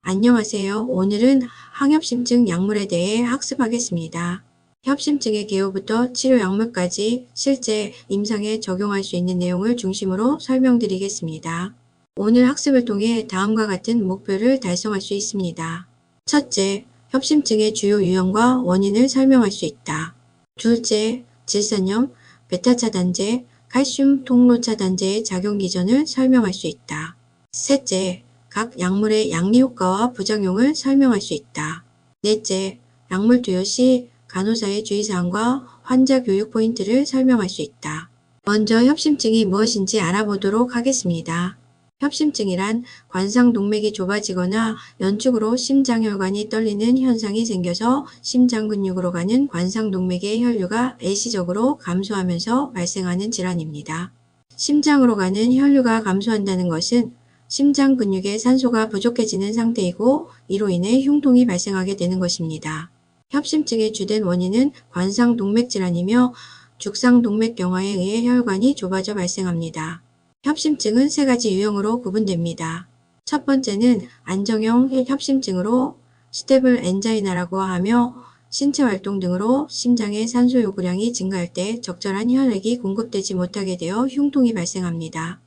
안녕하세요. 오늘은 항협심증 약물에 대해 학습하겠습니다. 협심증의 개요부터 치료 약물까지 실제 임상에 적용할 수 있는 내용을 중심으로 설명드리겠습니다. 오늘 학습을 통해 다음과 같은 목표를 달성할 수 있습니다. 첫째, 협심증의 주요 유형과 원인을 설명할 수 있다. 둘째, 질산염, 베타차단제, 칼슘 통로차단제의 작용 기전을 설명할 수 있다. 셋째, 각 약물의 양리 효과와 부작용을 설명할 수 있다. 넷째, 약물 투여 시 간호사의 주의사항과 환자 교육 포인트를 설명할 수 있다. 먼저 협심증이 무엇인지 알아보도록 하겠습니다. 협심증이란 관상동맥이 좁아지거나 연축으로 심장혈관이 떨리는 현상이 생겨서 심장근육으로 가는 관상동맥의 혈류가 일시적으로 감소하면서 발생하는 질환입니다. 심장으로 가는 혈류가 감소한다는 것은 심장 근육에 산소가 부족해지는 상태이고 이로 인해 흉통이 발생하게 되는 것입니다. 협심증의 주된 원인은 관상동맥 질환이며 죽상동맥경화에 의해 혈관이 좁아져 발생합니다. 협심증은 세 가지 유형으로 구분됩니다. 첫 번째는 안정형 협심증으로 스테블 엔자이나라고 하며 신체 활동 등으로 심장의 산소 요구량이 증가할 때 적절한 혈액이 공급되지 못하게 되어 흉통이 발생합니다.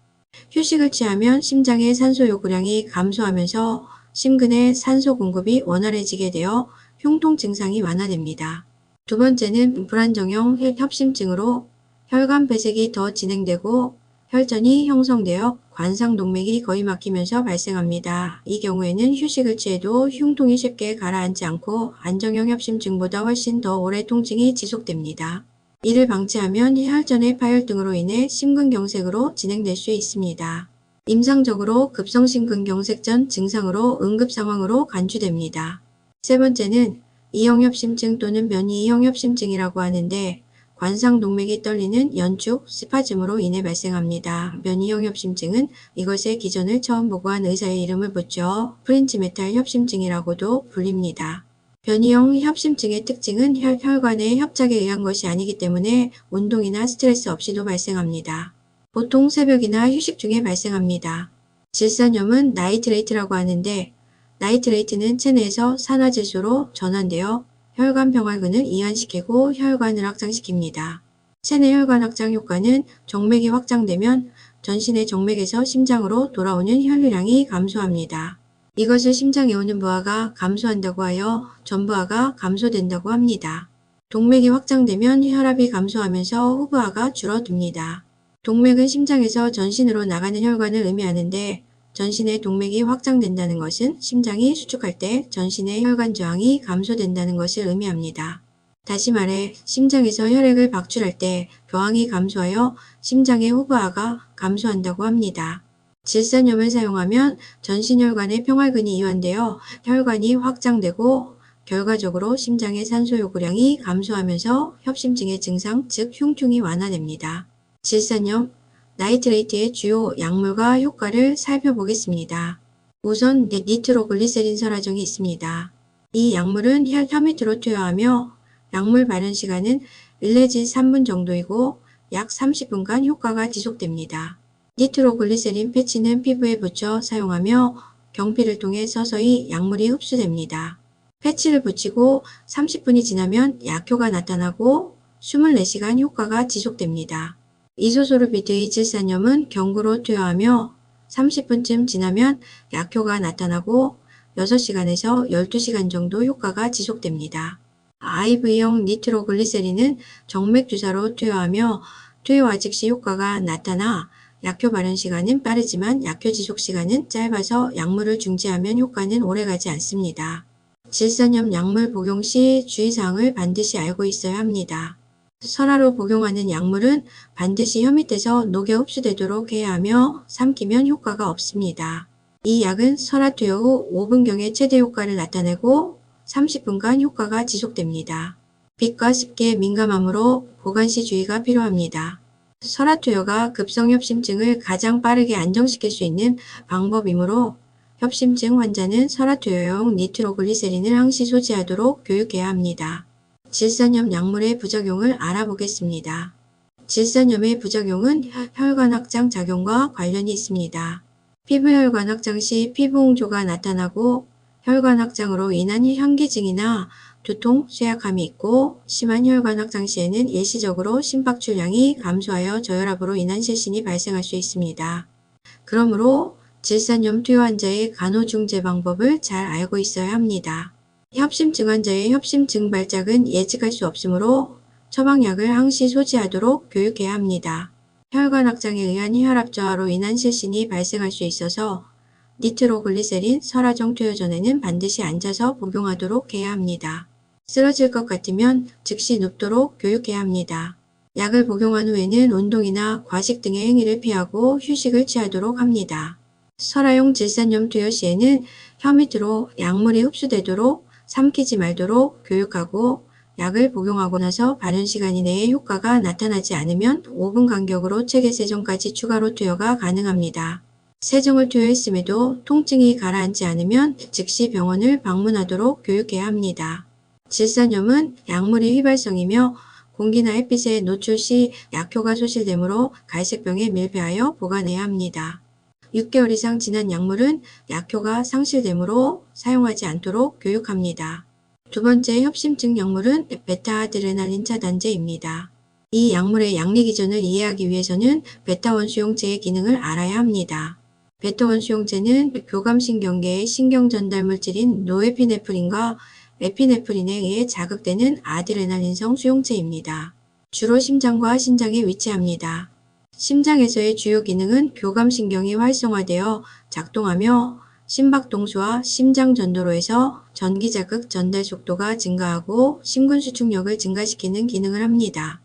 휴식을 취하면 심장의 산소 요구량이 감소하면서 심근의 산소 공급이 원활해지게 되어 흉통 증상이 완화됩니다. 두 번째는 불안정형 협심증으로 혈관 배색이 더 진행되고 혈전이 형성되어 관상동맥이 거의 막히면서 발생합니다. 이 경우에는 휴식을 취해도 흉통이 쉽게 가라앉지 않고 안정형 협심증보다 훨씬 더 오래 통증이 지속됩니다. 이를 방치하면 혈전의 파열 등으로 인해 심근경색으로 진행될 수 있습니다. 임상적으로 급성심근경색전 증상으로 응급상황으로 간주됩니다. 세 번째는 이형협심증 또는 면이형협심증이라고 하는데 관상동맥이 떨리는 연축, 스파즘으로 인해 발생합니다. 면이형협심증은 이것의 기전을 처음 보고한 의사의 이름을 붙여 프린지메탈 협심증이라고도 불립니다. 변이형 협심증의 특징은 혈관의 협착에 의한 것이 아니기 때문에 운동이나 스트레스 없이도 발생합니다. 보통 새벽이나 휴식 중에 발생합니다. 질산염은 나이트레이트라고 하는데 나이트레이트는 체내에서 산화질소로 전환되어 혈관 평활근을 이완시키고 혈관을 확장시킵니다. 체내 혈관 확장 효과는 정맥이 확장되면 전신의 정맥에서 심장으로 돌아오는 혈류량이 감소합니다. 이것을 심장에 오는 부하가 감소한다고 하여 전부하가 감소된다고 합니다. 동맥이 확장되면 혈압이 감소하면서 후부하가 줄어듭니다. 동맥은 심장에서 전신으로 나가는 혈관을 의미하는데 전신의 동맥이 확장된다는 것은 심장이 수축할 때 전신의 혈관 저항이 감소된다는 것을 의미합니다. 다시 말해 심장에서 혈액을 박출할 때 교항이 감소하여 심장의 후부하가 감소한다고 합니다. 질산염을 사용하면 전신혈관의 평활근이 이완되어 혈관이 확장되고 결과적으로 심장의 산소 요구량이 감소하면서 협심증의 증상, 즉 흉통이 완화됩니다. 질산염, 나이트레이트의 주요 약물과 효과를 살펴보겠습니다. 우선 니트로글리세린 설화종이 있습니다. 이 약물은 혈 밑으로 투여하며 약물 발현 시간은 1 내지 3분 정도이고 약 30분간 효과가 지속됩니다. 니트로글리세린 패치는 피부에 붙여 사용하며 경피를 통해 서서히 약물이 흡수됩니다. 패치를 붙이고 30분이 지나면 약효가 나타나고 24시간 효과가 지속됩니다. 이소소르비드의 질산염은 경구로 투여하며 30분쯤 지나면 약효가 나타나고 6시간에서 12시간 정도 효과가 지속됩니다. IV형 니트로글리세린은 정맥 주사로 투여하며 투여와 즉시 효과가 나타나 약효 발현 시간은 빠르지만 약효 지속 시간은 짧아서 약물을 중지하면 효과는 오래가지 않습니다. 질산염 약물 복용 시 주의사항을 반드시 알고 있어야 합니다. 설화로 복용하는 약물은 반드시 혀 밑에서 녹여 흡수되도록 해야 하며 삼키면 효과가 없습니다. 이 약은 설화 투여 후 5분경에 최대 효과를 나타내고 30분간 효과가 지속됩니다. 빛과 습기에 민감하므로 보관 시 주의가 필요합니다. 설화 투여가 급성협심증을 가장 빠르게 안정시킬 수 있는 방법이므로 협심증 환자는 설화 투여용 니트로글리세린을 항시 소지하도록 교육해야 합니다. 질산염 약물의 부작용을 알아보겠습니다. 질산염의 부작용은 혈관 확장 작용과 관련이 있습니다. 피부 혈관 확장 시 피부 홍조가 나타나고 혈관 확장으로 인한 현기증이나 두통, 쇠약함이 있고 심한 혈관 확장 시에는 일시적으로 심박출량이 감소하여 저혈압으로 인한 실신이 발생할 수 있습니다. 그러므로 질산염 투여 환자의 간호중재 방법을 잘 알고 있어야 합니다. 협심증 환자의 협심증 발작은 예측할 수 없으므로 처방약을 항시 소지하도록 교육해야 합니다. 혈관 확장에 의한 혈압 저하로 인한 실신이 발생할 수 있어서 니트로글리세린, 설화정 투여 전에는 반드시 앉아서 복용하도록 해야 합니다. 쓰러질 것 같으면 즉시 눕도록 교육해야 합니다. 약을 복용한 후에는 운동이나 과식 등의 행위를 피하고 휴식을 취하도록 합니다. 설화용 질산염 투여 시에는 혀 밑으로 약물이 흡수되도록 삼키지 말도록 교육하고 약을 복용하고 나서 바른 시간 이내에 효과가 나타나지 않으면 5분 간격으로 체계세정까지 추가로 투여가 가능합니다. 세정을 투여했음에도 통증이 가라앉지 않으면 즉시 병원을 방문하도록 교육해야 합니다. 질산염은 약물이 휘발성이며 공기나 햇빛에 노출 시 약효가 소실되므로 갈색병에 밀폐하여 보관해야 합니다. 6개월 이상 지난 약물은 약효가 상실되므로 사용하지 않도록 교육합니다. 두 번째 협심증 약물은 베타아드레날린 차단제입니다. 이 약물의 약리 기전을 이해하기 위해서는 베타원 수용체의 기능을 알아야 합니다. 베타원 수용체는 교감신경계의 신경전달 물질인 노에피네프린과 에피네프린에 의해 자극되는 아드레날린성 수용체입니다. 주로 심장과 신장에 위치합니다. 심장에서의 주요 기능은 교감신경이 활성화되어 작동하며 심박동수와 심장전도로에서 전기자극 전달 속도가 증가하고 심근수축력을 증가시키는 기능을 합니다.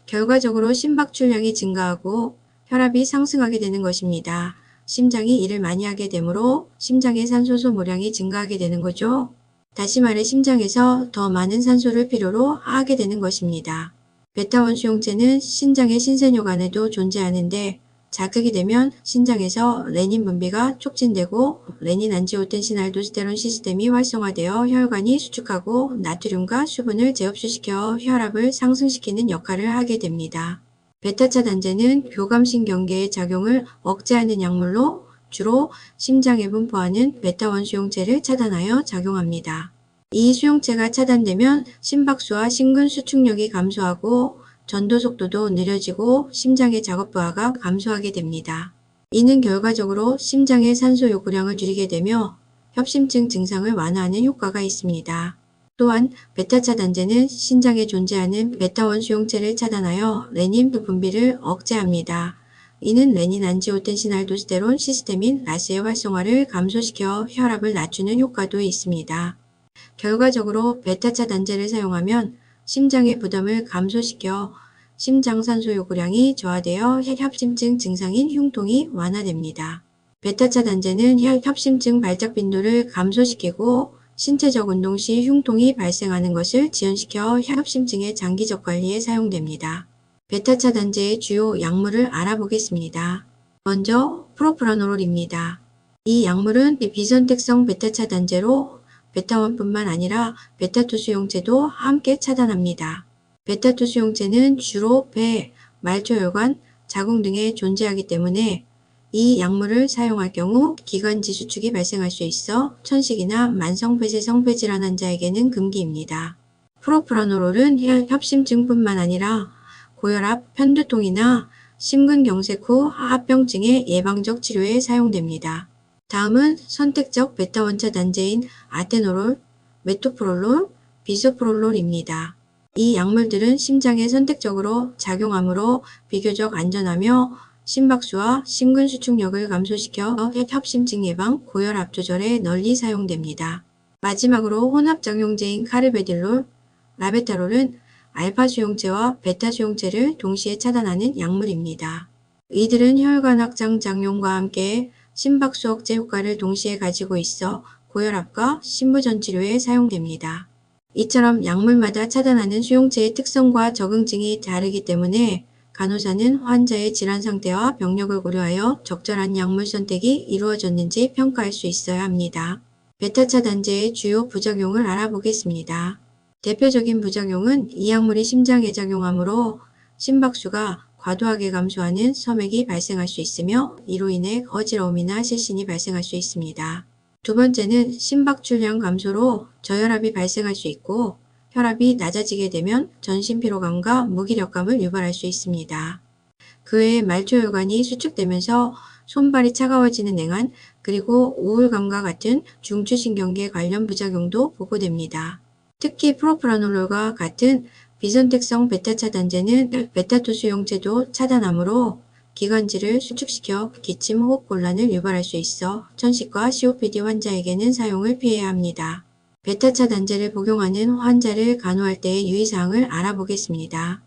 결과적으로 심박출량이 증가하고 혈압이 상승하게 되는 것입니다. 심장이 일을 많이 하게 되므로 심장의 산소 소모량이 증가하게 되는 거죠. 다시 말해 심장에서 더 많은 산소를 필요로 하게 되는 것입니다. 베타원 수용체는 신장의 신세뇨관에도 존재하는데 자극이 되면 신장에서 레닌 분비가 촉진되고 레닌 안지오텐신 알도스테론 시스템이 활성화되어 혈관이 수축하고 나트륨과 수분을 재흡수시켜 혈압을 상승시키는 역할을 하게 됩니다. 베타 차단제는 교감신경계의 작용을 억제하는 약물로 주로 심장에 분포하는 베타원 수용체를 차단하여 작용합니다. 이 수용체가 차단되면 심박수와 심근수축력이 감소하고 전도 속도도 느려지고 심장의 작업 부하가 감소하게 됩니다. 이는 결과적으로 심장의 산소 요구량을 줄이게 되며 협심증 증상을 완화하는 효과가 있습니다. 또한 베타 차단제는 신장에 존재하는 베타원 수용체를 차단하여 레닌 분비를 억제합니다. 이는 레닌 안지오텐신 알도스테론 시스템인 라스의 활성화를 감소시켜 혈압을 낮추는 효과도 있습니다. 결과적으로 베타 차단제를 사용하면 심장의 부담을 감소시켜 심장 산소 요구량이 저하되어 협심증 증상인 흉통이 완화됩니다. 베타 차단제는 협심증 발작 빈도를 감소시키고 신체적 운동 시 흉통이 발생하는 것을 지연시켜 협심증의 장기적 관리에 사용됩니다. 베타 차단제의 주요 약물을 알아보겠습니다. 먼저 프로프라놀입니다. 이 약물은 비선택성 베타 차단제로 베타1뿐만 아니라 베타2 수용체도 함께 차단합니다. 베타2 수용체는 주로 폐, 말초혈관, 자궁 등에 존재하기 때문에 이 약물을 사용할 경우 기관지 수축이 발생할 수 있어 천식이나 만성폐쇄성 폐질환 환자에게는 금기입니다. 프로프라놀은 협심증뿐만 아니라 고혈압, 편두통이나 심근경색 후 합병증의 예방적 치료에 사용됩니다. 다음은 선택적 베타1 차단제인 아테노롤, 메토프롤롤, 비소프롤롤입니다. 이 약물들은 심장에 선택적으로 작용하므로 비교적 안전하며 심박수와 심근수축력을 감소시켜 협심증 예방, 고혈압 조절에 널리 사용됩니다. 마지막으로 혼합작용제인 카르베딜롤, 라베타롤은 알파 수용체와 베타 수용체를 동시에 차단하는 약물입니다. 이들은 혈관 확장 작용과 함께 심박수 억제 효과를 동시에 가지고 있어 고혈압과 심부전 치료에 사용됩니다. 이처럼 약물마다 차단하는 수용체의 특성과 적응증이 다르기 때문에 간호사는 환자의 질환 상태와 병력을 고려하여 적절한 약물 선택이 이루어졌는지 평가할 수 있어야 합니다. 베타 차단제의 주요 부작용을 알아보겠습니다. 대표적인 부작용은 이 약물이 심장에 작용하므로 심박수가 과도하게 감소하는 섬액이 발생할 수 있으며 이로 인해 어지러움이나 실신이 발생할 수 있습니다. 두 번째는 심박출량 감소로 저혈압이 발생할 수 있고 혈압이 낮아지게 되면 전신 피로감과 무기력감을 유발할 수 있습니다. 그 외에 말초혈관이 수축되면서 손발이 차가워지는 냉한 그리고 우울감과 같은 중추신경계 관련 부작용도 보고됩니다. 특히 프로프라놀과 같은 비선택성 베타 차단제는 베타토수용체도 차단하므로 기관지를 수축시켜 기침 호흡 곤란을 유발할 수 있어 천식과 COPD 환자에게는 사용을 피해야 합니다. 베타 차단제를 복용하는 환자를 간호할 때의 유의사항을 알아보겠습니다.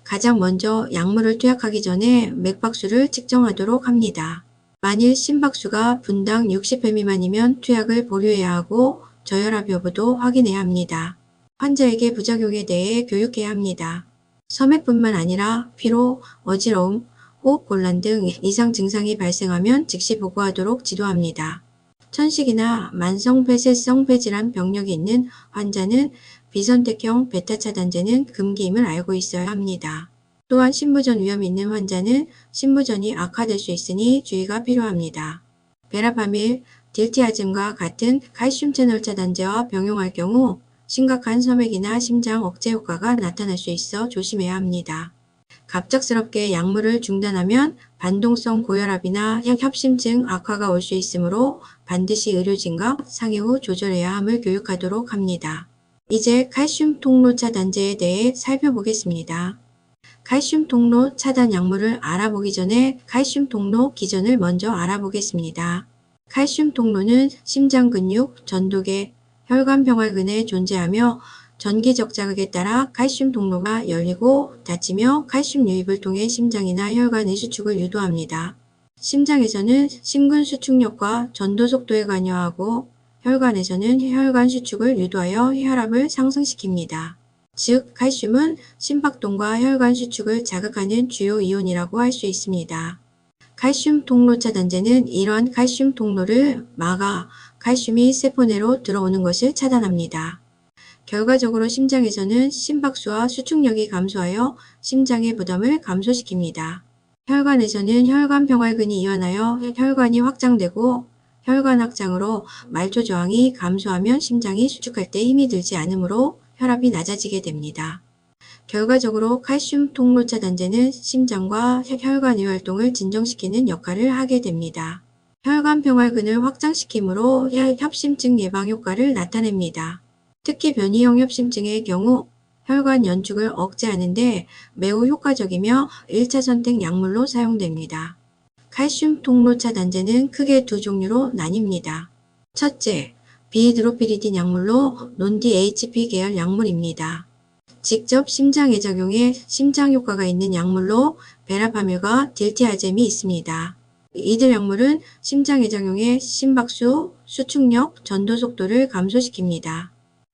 가장 먼저 약물을 투약하기 전에 맥박수를 측정하도록 합니다. 만일 심박수가 분당 60회 미만이면 투약을 보류해야 하고 저혈압 여부도 확인해야 합니다. 환자에게 부작용에 대해 교육해야 합니다. 섬액뿐만 아니라 피로, 어지러움, 호흡곤란 등 이상 증상이 발생하면 즉시 보고하도록 지도합니다. 천식이나 만성폐쇄성 폐질환 병력이 있는 환자는 비선택형 베타 차단제는 금기임을 알고 있어야 합니다. 또한 신부전 위험이 있는 환자는 신부전이 악화될 수 있으니 주의가 필요합니다. 베라파밀, 딜티아즘과 같은 칼슘 채널 차단제와 병용할 경우 심각한 섬액이나 심장 억제 효과가 나타날 수 있어 조심해야 합니다. 갑작스럽게 약물을 중단하면 반동성 고혈압이나 협심증 악화가 올 수 있으므로 반드시 의료진과 상의 후 조절해야 함을 교육하도록 합니다. 이제 칼슘 통로 차단제에 대해 살펴보겠습니다. 칼슘 통로 차단 약물을 알아보기 전에 칼슘 통로 기전을 먼저 알아보겠습니다. 칼슘 통로는 심장 근육, 전두계, 혈관 병활근에 존재하며 전기적 자극에 따라 칼슘 통로가 열리고 닫히며 칼슘 유입을 통해 심장이나 혈관의 수축을 유도합니다. 심장에서는 심근 수축력과 전도 속도에 관여하고 혈관에서는 혈관 수축을 유도하여 혈압을 상승시킵니다. 즉, 칼슘은 심박동과 혈관 수축을 자극하는 주요 이온이라고 할 수 있습니다. 칼슘 통로 차단제는 이러한 칼슘 통로를 막아 칼슘이 세포 내로 들어오는 것을 차단합니다. 결과적으로 심장에서는 심박수와 수축력이 감소하여 심장의 부담을 감소시킵니다. 혈관에서는 혈관 병활근이 이완하여 혈관이 확장되고 혈관 확장으로 말초 저항이 감소하면 심장이 수축할 때 힘이 들지 않으므로 혈압이 낮아지게 됩니다. 결과적으로 칼슘 통로 차단제는 심장과 혈관의 활동을 진정시키는 역할을 하게 됩니다. 혈관 병활근을 확장시키므로 협심증 예방 효과를 나타냅니다. 특히 변이형 협심증의 경우 혈관 연축을 억제하는 데 매우 효과적이며 1차 선택 약물로 사용됩니다. 칼슘 통로 차단제는 크게 두 종류로 나뉩니다. 첫째, 비히드로피리딘 약물로 논DHP 계열 약물입니다. 직접 심장에 작용해 심장 효과가 있는 약물로 베라파밀과 딜티아젬이 있습니다. 이들 약물은 심장에 작용해 심박수, 수축력, 전도 속도를 감소시킵니다.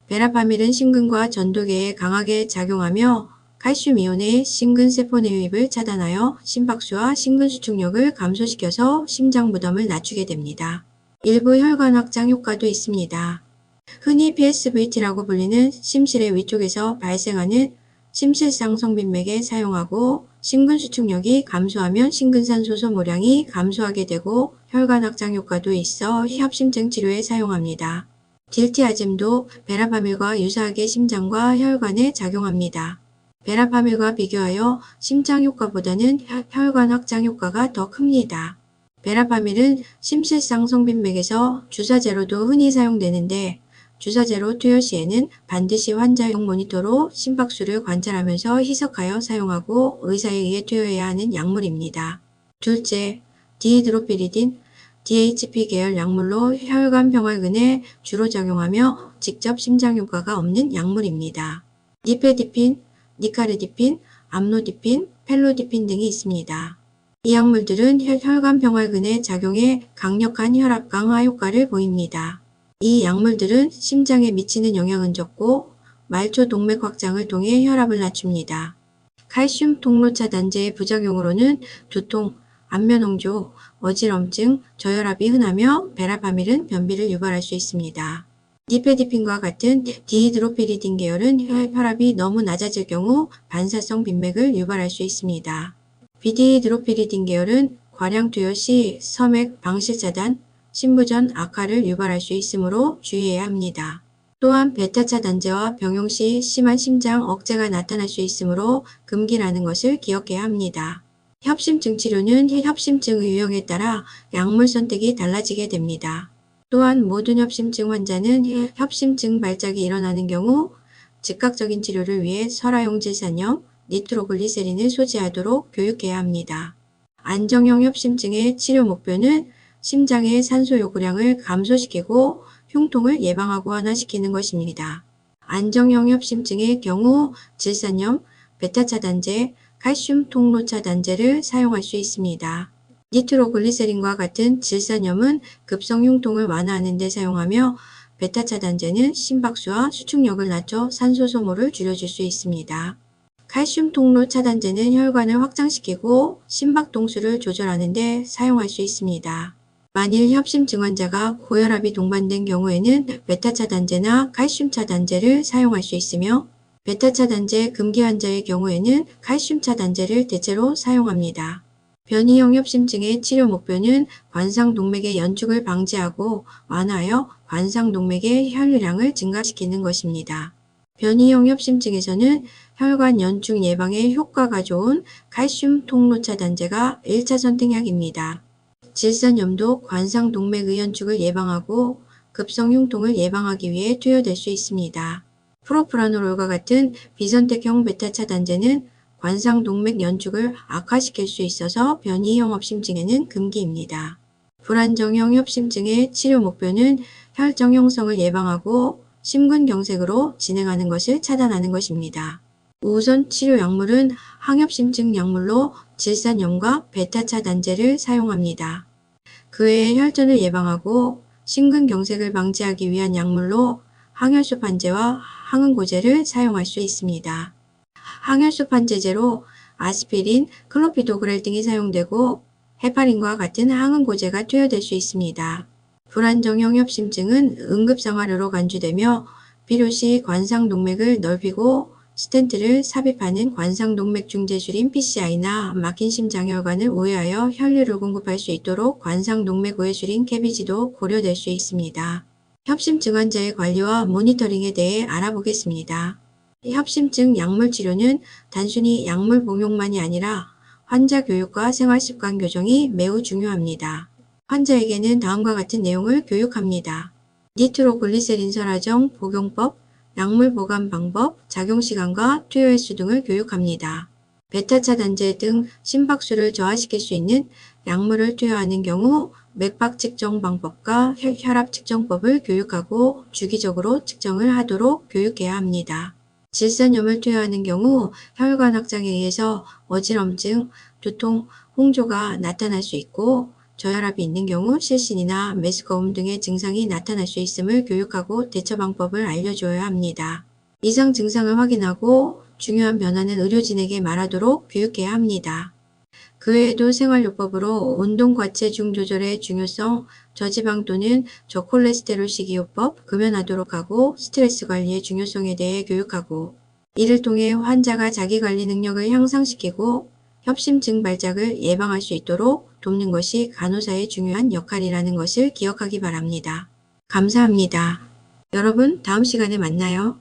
베라파밀은 심근과 전도계에 강하게 작용하며 칼슘 이온의 심근 세포 내 유입을 차단하여 심박수와 심근 수축력을 감소시켜서 심장 부담을 낮추게 됩니다. 일부 혈관 확장 효과도 있습니다. 흔히 PSVT라고 불리는 심실의 위쪽에서 발생하는 심실상 성빈맥에 사용하고 심근 수축력이 감소하면 심근산 소소모량이 감소하게 되고 혈관 확장 효과도 있어 협심증 치료에 사용합니다. 딜티아젬도 베라파밀과 유사하게 심장과 혈관에 작용합니다. 베라파밀과 비교하여 심장 효과보다는 혈관 확장 효과가 더 큽니다. 베라파밀은 심실상 성빈맥에서 주사제로도 흔히 사용되는데 주사제로 투여 시에는 반드시 환자용 모니터로 심박수를 관찰하면서 희석하여 사용하고 의사에 의해 투여해야 하는 약물입니다. 둘째, 디히드로피리딘, DHP 계열 약물로 혈관 병활근에 주로 작용하며 직접 심장 효과가 없는 약물입니다. 니페디핀, 니카르디핀, 암로디핀, 펠로디핀 등이 있습니다. 이 약물들은 혈관 병활근에 작용해 강력한 혈압 강화 효과를 보입니다. 이 약물들은 심장에 미치는 영향은 적고 말초 동맥 확장을 통해 혈압을 낮춥니다. 칼슘 통로 차단제의 부작용으로는 두통, 안면홍조, 어지럼증, 저혈압이 흔하며 베라파밀은 변비를 유발할 수 있습니다. 니페디핀과 같은 디히드로피리딘 계열은 혈압이 너무 낮아질 경우 반사성 빈맥을 유발할 수 있습니다. 비디히드로피리딘 계열은 과량 투여 시 섬액 방실 차단, 심부전 악화를 유발할 수 있으므로 주의해야 합니다. 또한 베타차단제와 병용 시 심한 심장 억제가 나타날 수 있으므로 금기라는 것을 기억해야 합니다. 협심증 치료는 협심증 유형에 따라 약물 선택이 달라지게 됩니다. 또한 모든 협심증 환자는 협심증 발작이 일어나는 경우 즉각적인 치료를 위해 설화용 질산염, 니트로글리세린을 소지하도록 교육해야 합니다. 안정형 협심증의 치료 목표는 심장의 산소 요구량을 감소시키고 흉통을 예방하고 완화시키는 것입니다. 안정형 협심증의 경우 질산염, 베타차단제, 칼슘 통로차단제를 사용할 수 있습니다. 니트로글리세린과 같은 질산염은 급성 흉통을 완화하는 데 사용하며 베타차단제는 심박수와 수축력을 낮춰 산소 소모를 줄여줄 수 있습니다. 칼슘 통로 차단제는 혈관을 확장시키고 심박 동수를 조절하는 데 사용할 수 있습니다. 만일 협심증 환자가 고혈압이 동반된 경우에는 베타차단제나 칼슘 차단제를 사용할 수 있으며 베타차단제 금기 환자의 경우에는 칼슘 차단제를 대체로 사용합니다. 변이형 협심증의 치료 목표는 관상동맥의 연축을 방지하고 완화하여 관상동맥의 혈류량을 증가시키는 것입니다. 변이형 협심증에서는 혈관 연축 예방에 효과가 좋은 칼슘 통로 차단제가 1차 선택약입니다. 질산염도 관상동맥의 연축을 예방하고 급성 흉통을 예방하기 위해 투여될 수 있습니다. 프로프라놀과 같은 비선택형 베타 차단제는 관상동맥 연축을 악화시킬 수 있어서 변이형 협심증에는 금기입니다. 불안정형 협심증의 치료 목표는 혈정 형성을 예방하고 심근경색으로 진행하는 것을 차단하는 것입니다. 우선 치료 약물은 항협심증 약물로 질산염과 베타차단제를 사용합니다. 그 외에 혈전을 예방하고 심근경색을 방지하기 위한 약물로 항혈소판제와 항응고제를 사용할 수 있습니다. 항혈소판제제로 아스피린, 클로피도그렐 등이 사용되고 헤파린과 같은 항응고제가 투여될 수 있습니다. 불안정형 협심증은 응급생활으로 간주되며 필요시 관상동맥을 넓히고 스텐트를 삽입하는 관상동맥 중재줄인 PCI나 막힌 심장혈관을 우회하여 혈류를 공급할 수 있도록 관상동맥 우회줄인 캐비지도 고려될 수 있습니다. 협심증 환자의 관리와 모니터링에 대해 알아보겠습니다. 협심증 약물 치료는 단순히 약물 복용만이 아니라 환자 교육과 생활습관 교정이 매우 중요합니다. 환자에게는 다음과 같은 내용을 교육합니다. 니트로글리세린 설화정 복용법, 약물 보관 방법, 작용시간과 투여 횟수 등을 교육합니다. 베타차단제 등 심박수를 저하시킬 수 있는 약물을 투여하는 경우 맥박 측정 방법과 혈압 측정법을 교육하고 주기적으로 측정을 하도록 교육해야 합니다. 질산염을 투여하는 경우 혈관 확장에 의해서 어지럼증, 두통, 홍조가 나타날 수 있고 저혈압이 있는 경우 실신이나 메스꺼움 등의 증상이 나타날 수 있음을 교육하고 대처 방법을 알려줘야 합니다. 이상 증상을 확인하고 중요한 변화는 의료진에게 말하도록 교육해야 합니다. 그 외에도 생활요법으로 운동 과체중 조절의 중요성, 저지방 또는 저콜레스테롤 식이요법 금연하도록 하고 스트레스 관리의 중요성에 대해 교육하고 이를 통해 환자가 자기관리 능력을 향상시키고 협심증 발작을 예방할 수 있도록 돕는 것이 간호사의 중요한 역할이라는 것을 기억하기 바랍니다. 감사합니다. 여러분, 다음 시간에 만나요.